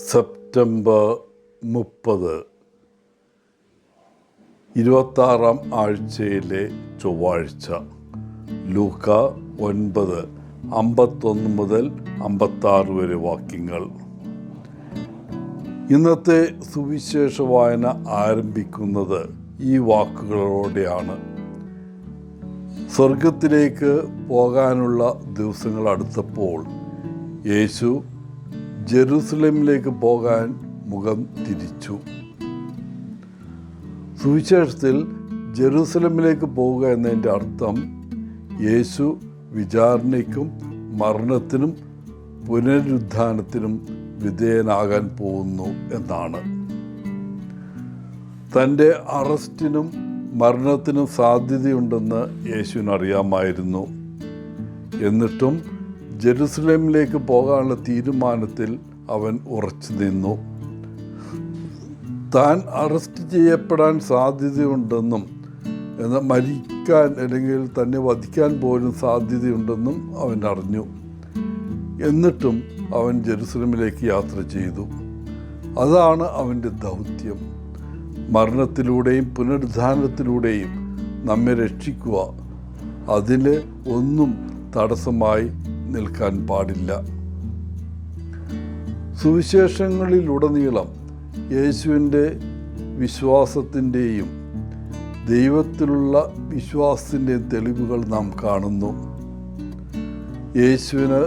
September 30 26-ാം ആഴ്ചയിലെ ചൊവ്വാഴ്ച. ലൂക്ക 9:51 മുതൽ 56 വരെ വാക്യങ്ങൾ. ഇന്നത്തെ സുവിശേഷ വായന ആരംഭിക്കുന്നത് ഈ വാക്കുകളോടെയാണ്. സ്വർഗത്തിലേക്ക് പോകാനുള്ള ദിവസങ്ങൾ അടുത്തപ്പോൾ യേശു ജെറുസലേമിലേക്ക് പോകാൻ മുഖം തിരിച്ചു. സുവിശേഷത്തിൽ ജെറുസലേമിലേക്ക് പോവുക എന്നതിൻ്റെ അർത്ഥം യേശു വിചാരണയ്ക്കും മരണത്തിനും പുനരുത്ഥാനത്തിനും വിധേയനാകാൻ പോകുന്നു എന്നാണ്. തൻ്റെ അറസ്റ്റിനും മരണത്തിനും സാധ്യതയുണ്ടെന്ന് യേശുവിനറിയാമായിരുന്നു. എന്നിട്ടും ജെറുസലേമിലേക്ക് പോകാനുള്ള തീരുമാനത്തിൽ അവൻ ഉറച്ചു നിന്നു. താൻ അറസ്റ്റ് ചെയ്യപ്പെടാൻ സാധ്യതയുണ്ടെന്നും എന്നാൽ മരിക്കാൻ അല്ലെങ്കിൽ തന്നെ വധിക്കാൻ പോലും സാധ്യതയുണ്ടെന്നും അവൻ അറിഞ്ഞു. എന്നിട്ടും അവൻ ജെറുസലേമിലേക്ക് യാത്ര ചെയ്തു. അതാണ് അവൻ്റെ ദൗത്യം. മരണത്തിലൂടെയും പുനരുത്ഥാനത്തിലൂടെയും നമ്മെ രക്ഷിക്കുക. അതിൽ ഒന്നും തടസ്സമായി നിൽക്കാൻ പാടില്ല. സുവിശേഷങ്ങളിലുടനീളം യേശുവിൻ്റെ വിശ്വാസത്തിൻ്റെയും ദൈവത്തിലുള്ള വിശ്വാസത്തിൻ്റെയും തെളിവുകൾ നാം കാണുന്നു. യേശുവിന്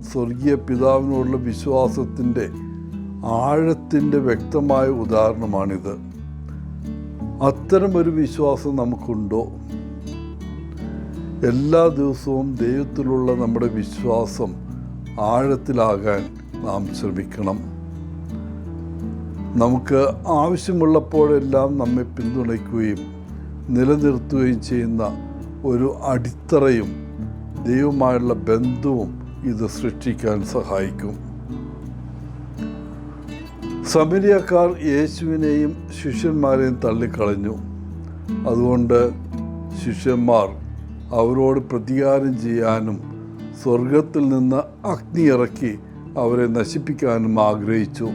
സ്വർഗീയ പിതാവിനോടുള്ള വിശ്വാസത്തിൻ്റെ ആഴത്തിൻ്റെ വ്യക്തമായ ഉദാഹരണമാണിത്. അത്തരമൊരു വിശ്വാസം നമുക്കുണ്ടോ? എല്ലാ ദിവസവും ദൈവത്തിലുള്ള നമ്മുടെ വിശ്വാസം ആഴത്തിലാകാൻ നാം ശ്രമിക്കണം. നമുക്ക് ആവശ്യമുള്ളപ്പോഴെല്ലാം നമ്മെ പിന്തുണയ്ക്കുകയും നിലനിർത്തുകയും ചെയ്യുന്ന ഒരു അടിത്തറയും ദൈവവുമായുള്ള ബന്ധവും ഇത് സൃഷ്ടിക്കാൻ സഹായിക്കും. സമരിയക്കാർ യേശുവിനെയും ശിഷ്യന്മാരെയും തള്ളിക്കളഞ്ഞു. അതുകൊണ്ട് ശിഷ്യന്മാർ അവരോട് പ്രതികാരം ചെയ്യാനും സ്വർഗത്തിൽ നിന്ന് അഗ്നി ഇറക്കി അവരെ നശിപ്പിക്കാനും ആഗ്രഹിച്ചു.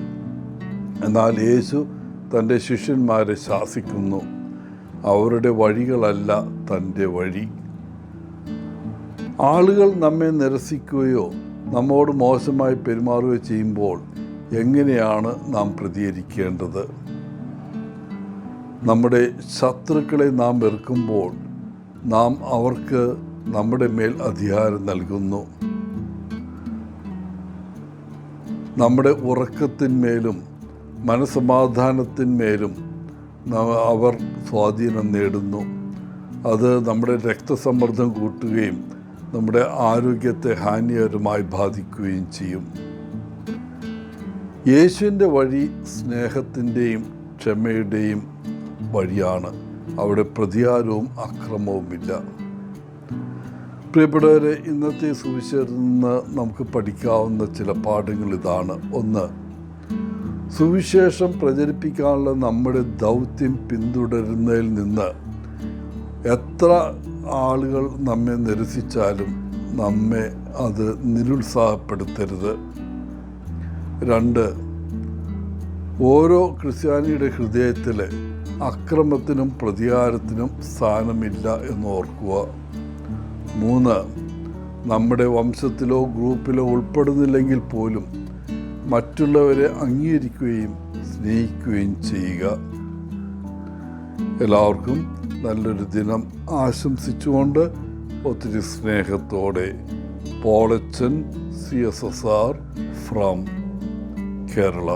എന്നാൽ യേശു തൻ്റെ ശിഷ്യന്മാരെ ശാസിക്കുന്നു. അവരുടെ വഴികളല്ല തൻ്റെ വഴി. ആളുകൾ നമ്മെ നിരസിക്കുകയോ നമ്മോട് മോശമായി പെരുമാറുകയോ ചെയ്യുമ്പോൾ എങ്ങനെയാണ് നാം പ്രതികരിക്കേണ്ടത്? നമ്മുടെ ശത്രുക്കളെ നാം വെറുക്കുമ്പോൾ നാം അവർക്ക് നമ്മുടെ മേൽ അധികാരം നൽകുന്നു. നമ്മുടെ ഉറക്കത്തിന്മേലും മനസ്സമാധാനത്തിന്മേലും അവർ സ്വാധീനം നേടുന്നു. അത് നമ്മുടെ രക്തസമ്മർദ്ദം കൂട്ടുകയും നമ്മുടെ ആരോഗ്യത്തെ ഹാനികരമായി ബാധിക്കുകയും ചെയ്യും. യേശുവിൻ്റെ വഴി സ്നേഹത്തിൻ്റെയും ക്ഷമയുടെയും വഴിയാണ്. അവിടെ പ്രതികാരവും അക്രമവുമില്ല. പ്രിയപ്പെട്ടവരെ, ഇന്നത്തെ സുവിശേഷത്തിൽ നിന്ന് നമുക്ക് പഠിക്കാവുന്ന ചില പാഠങ്ങൾ ഇതാണ്. 1. സുവിശേഷം പ്രചരിപ്പിക്കാനുള്ള നമ്മുടെ ദൗത്യം പിന്തുടരുന്നതിൽ നിന്ന് എത്ര ആളുകൾ നമ്മെ നിരസിച്ചാലും നമ്മെ അത് നിരുത്സാഹപ്പെടുത്തരുത്. 2. ഓരോ ക്രിസ്ത്യാനിയുടെ ഹൃദയത്തിൽ അക്രമത്തിനും പ്രതികാരത്തിനും സ്ഥാനമില്ല എന്ന് ഓർക്കുക. 3. നമ്മുടെ വംശത്തിലോ ഗ്രൂപ്പിലോ ഉൾപ്പെടുന്നില്ലെങ്കിൽ പോലും മറ്റുള്ളവരെ അംഗീകരിക്കുകയും സ്നേഹിക്കുകയും ചെയ്യുക. എല്ലാവർക്കും നല്ലൊരു ദിനം ആശംസിച്ചുകൊണ്ട് ഒത്തിരി സ്നേഹത്തോടെ പോളച്ചൻ CSSR ഫ്രം കേരള.